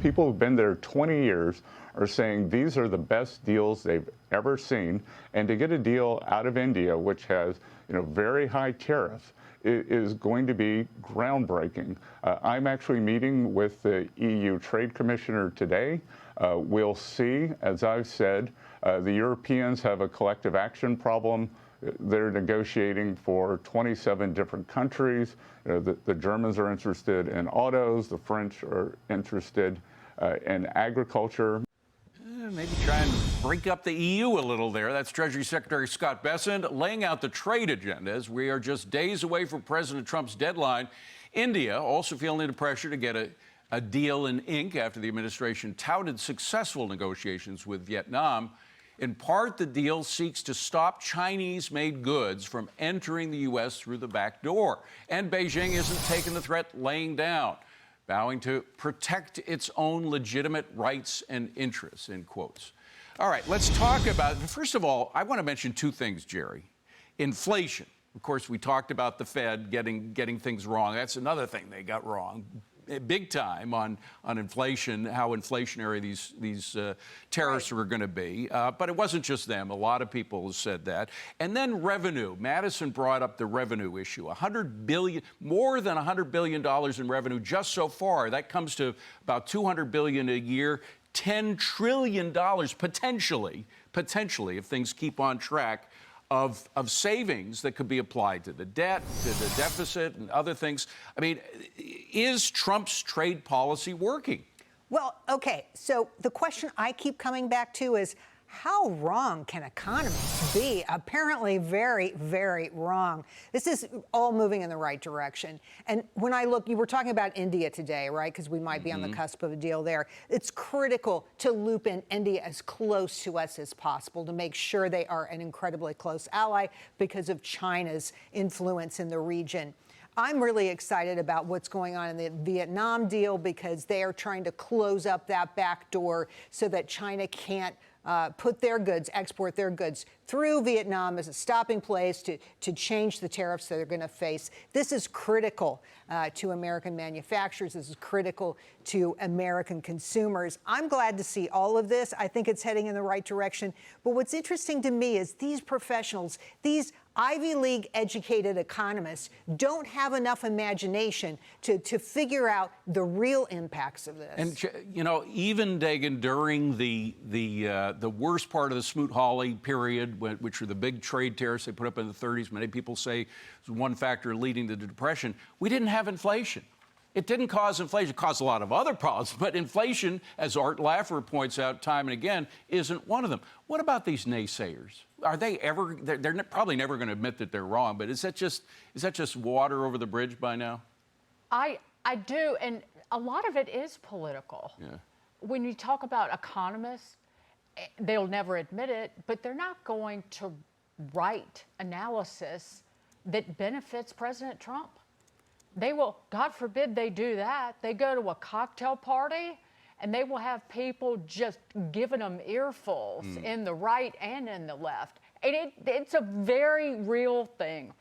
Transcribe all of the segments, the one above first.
people who've been there 20 years are saying these are the best deals they've ever seen. And to get a deal out of India, which has very high tariffs, is going to be groundbreaking. I'm actually meeting with the EU Trade Commissioner today. We'll see, as I've said, the Europeans have a collective action problem. They're negotiating for 27 different countries. The Germans are interested in autos. The French are interested in agriculture. Maybe try and break up the EU a little there. That's Treasury Secretary Scott Bessent laying out the trade agenda as we are just days away from President Trump's deadline. India also feeling the pressure to get a deal in ink after the administration touted successful negotiations with Vietnam. In part, the deal seeks to stop Chinese-made goods from entering the U.S. through the back door. And Beijing isn't taking the threat laying down, vowing to protect its own legitimate rights and interests, in quotes. All right, let's talk about, first of all, I want to mention two things, Gerri. Inflation. Of course, we talked about the Fed getting things wrong. That's another thing they got wrong, big time on inflation, how inflationary these tariffs were going to be. But it wasn't just them. A lot of people have said that. And then revenue. Madison brought up the revenue issue. More than $100 billion in revenue just so far. That comes to about $200 billion a year, $10 trillion potentially, if things keep on track, of savings that could be applied to the debt, to the deficit, and other things. I mean, is Trump's trade policy working? Well, okay, so the question I keep coming back to is, how wrong can economists be? Apparently very, very wrong. This is all moving in the right direction. And when I look, you were talking about India today, right? Because we might be on the cusp of a deal there. It's critical to loop in India as close to us as possible to make sure they are an incredibly close ally because of China's influence in the region. I'm really excited about what's going on in the Vietnam deal because they are trying to close up that back door so that China can't export their goods through Vietnam as a stopping place to change the tariffs that they're going to face. This is critical to American manufacturers. This is critical to American consumers. I'm glad to see all of this. I think it's heading in the right direction. But what's interesting to me is these professionals, these Ivy League educated economists don't have enough imagination to figure out the real impacts of this. And, even, Dagan, during the worst part of the Smoot-Hawley period, which were the big trade tariffs they put up in the 30s, many people say it was one factor leading to the Depression, we didn't have inflation. It didn't cause inflation. It caused a lot of other problems, but inflation, as Art Laffer points out time and again, isn't one of them. What about these naysayers? Are they ever? They're probably never going to admit that they're wrong. But is that just water over the bridge by now? I do, and a lot of it is political. Yeah. When you talk about economists, they'll never admit it, but they're not going to write analysis that benefits President Trump. They will, God forbid they do that. They go to a cocktail party and they will have people just giving them earfuls in the right and in the left. And it's a very real thing.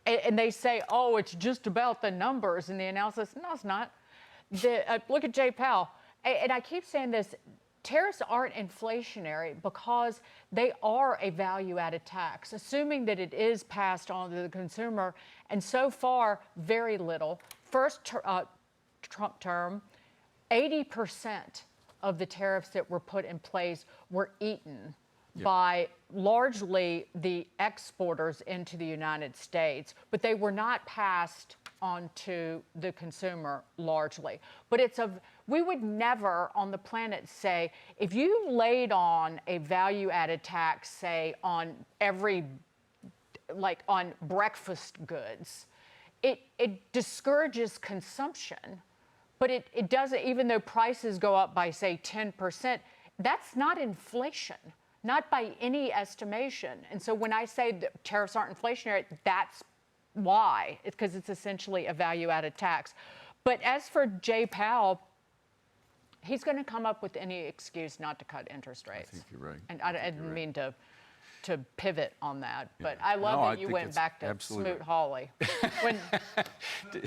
And they say, oh, it's just about the numbers and the analysis. No, it's not. Look at Jay Powell. And I keep saying this, tariffs aren't inflationary because they are a value-added tax, assuming that it is passed on to the consumer. And so far, very little. First Trump term, 80% of the tariffs that were put in place were eaten by largely the exporters into the United States, but they were not passed on to the consumer largely. But we would never on the planet say, if you laid on a value-added tax, say on on breakfast goods, it discourages consumption, but it doesn't, even though prices go up by, say, 10%, that's not inflation, not by any estimation. And so when I say that tariffs aren't inflationary, that's why. It's because it's essentially a value-added tax. But as for Jay Powell, he's going to come up with any excuse not to cut interest rates. I think you're right. And I didn't mean to to pivot on that, but I love No, I that you think went it's back to absolutely Smoot Hawley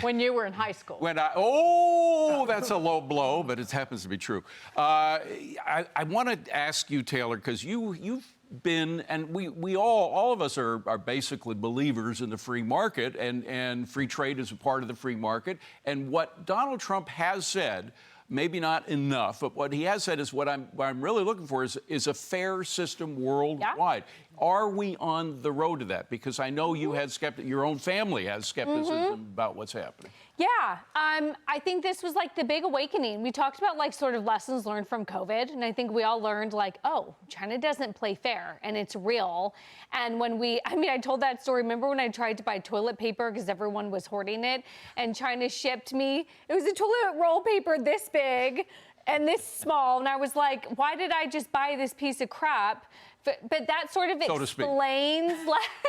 when you were in high school. That's a low blow, but it happens to be true. I want to ask you, Taylor, because you've been, and we all of us are basically believers in the free market, and free trade is a part of the free market. And what Donald Trump has said, maybe not enough, but what he has said is what I'm really looking for is a fair system worldwide. Yeah. Are we on the road to that? Because I know you had your own family has skepticism about what's happening. Yeah, I think this was like the big awakening. We talked about like sort of lessons learned from COVID, and I think we all learned like, oh, China doesn't play fair, and it's real. And when I told that story. Remember when I tried to buy toilet paper because everyone was hoarding it, and China shipped me? It was a toilet roll paper this big and this small, and I was like, why did I just buy this piece of crap? But that sort of explains.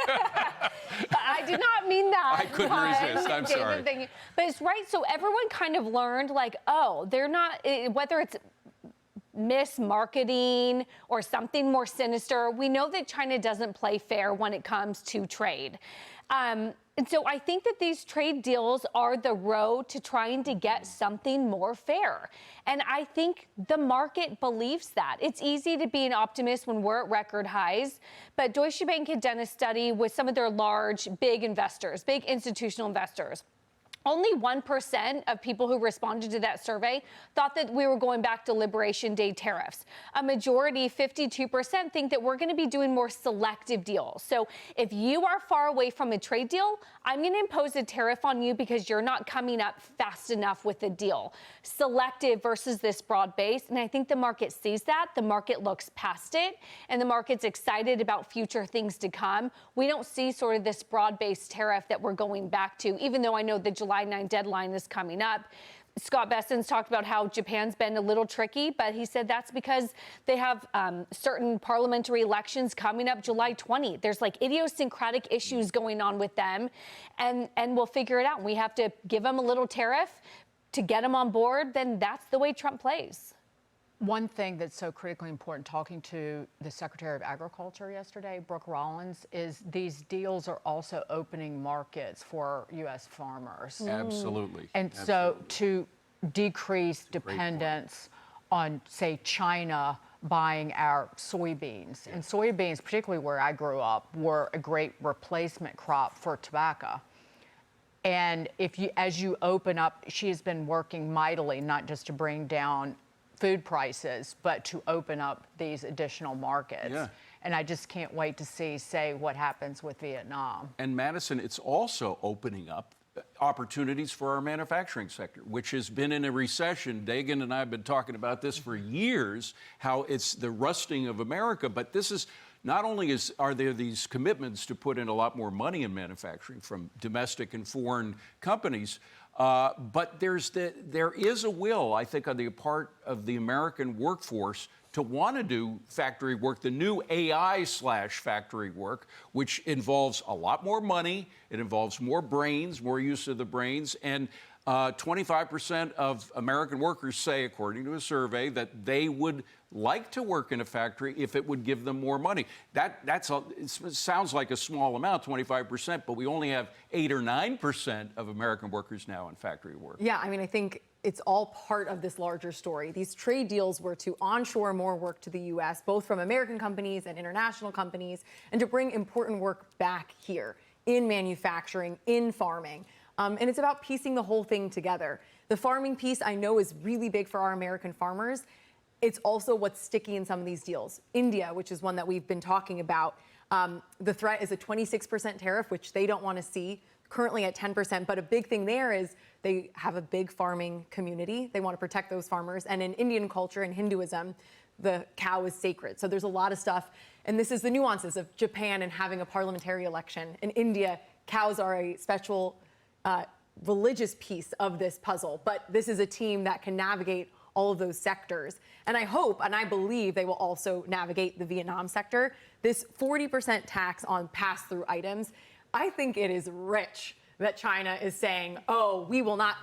I did not mean that. I couldn't resist. I'm sorry. But it's right. So everyone kind of learned, like, oh, they're not. Whether it's mismarketing or something more sinister, we know that China doesn't play fair when it comes to trade. And so I think that these trade deals are the road to trying to get something more fair. And I think the market believes that. It's easy to be an optimist when we're at record highs, but Deutsche Bank had done a study with some of their large, big investors, big institutional investors. Only 1% of people who responded to that survey thought that we were going back to Liberation Day tariffs. A majority, 52%, think that we're going to be doing more selective deals. So if you are far away from a trade deal, I'm going to impose a tariff on you because you're not coming up fast enough with the deal. Selective versus this broad base. And I think the market sees that. The market looks past it. And the market's excited about future things to come. We don't see sort of this broad-based tariff that we're going back to, even though I know the July 9 deadline is coming up. Scott Besson's talked about how Japan's been a little tricky, but he said that's because they have certain parliamentary elections coming up July 20. There's like idiosyncratic issues going on with them, and we'll figure it out. We have to give them a little tariff to get them on board. Then that's the way Trump plays. One thing that's so critically important, talking to the Secretary of Agriculture yesterday, Brooke Rollins, is these deals are also opening markets for U.S. farmers. Absolutely. And so to decrease dependence on, say, China buying our soybeans. And soybeans, particularly where I grew up, were a great replacement crop for tobacco. And as you open up, she has been working mightily, not just to bring down food prices, but to open up these additional markets. Yeah. And I just can't wait to see, say, what happens with Vietnam. And Madison, it's also opening up opportunities for our manufacturing sector, which has been in a recession. Dagan and I have been talking about this for years, how it's the rusting of America. But this is not only are there these commitments to put in a lot more money in manufacturing from domestic and foreign companies, but there is a will, I think, on the part of the American workforce to want to do factory work, the new AI/factory work, which involves a lot more money, it involves more brains, more use of the brains, and 25% of American workers say, according to a survey, that they would like to work in a factory if it would give them more money. It sounds like a small amount, 25%, but we only have 8 or 9% of American workers now in factory work. Yeah, I mean, I think it's all part of this larger story. These trade deals were to onshore more work to the U.S., both from American companies and international companies, and to bring important work back here in manufacturing, in farming. And it's about piecing the whole thing together. The farming piece, I know, is really big for our American farmers. It's also what's sticky in some of these deals. India, which is one that we've been talking about, the threat is a 26% tariff, which they don't want to see, currently at 10%. But a big thing there is they have a big farming community. They want to protect those farmers. And in Indian culture and Hinduism, the cow is sacred. So there's a lot of stuff. And this is the nuances of Japan and having a parliamentary election. In India, cows are a special religious piece of this puzzle. But this is a team that can navigate all of those sectors. And I hope, and I believe they will also navigate the Vietnam sector. This 40% tax on pass-through items, I think it is rich that China is saying, oh, we will not,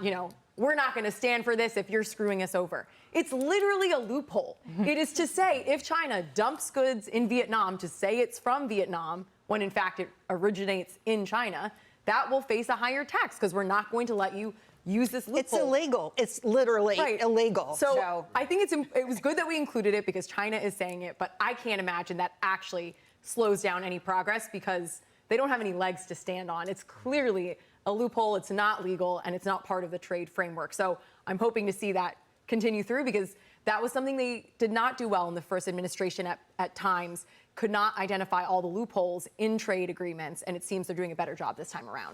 we're not going to stand for this if you're screwing us over. It's literally a loophole. It is to say if China dumps goods in Vietnam to say it's from Vietnam, when in fact it originates in China, that will face a higher tax because we're not going to let you use this loophole. It's illegal. It's literally illegal. So I think it was good that we included it because China is saying it, but I can't imagine that actually slows down any progress because they don't have any legs to stand on. It's clearly a loophole, it's not legal, and it's not part of the trade framework. So I'm hoping to see that continue through because that was something they did not do well in the first administration at times, could not identify all the loopholes in trade agreements, and it seems they're doing a better job this time around.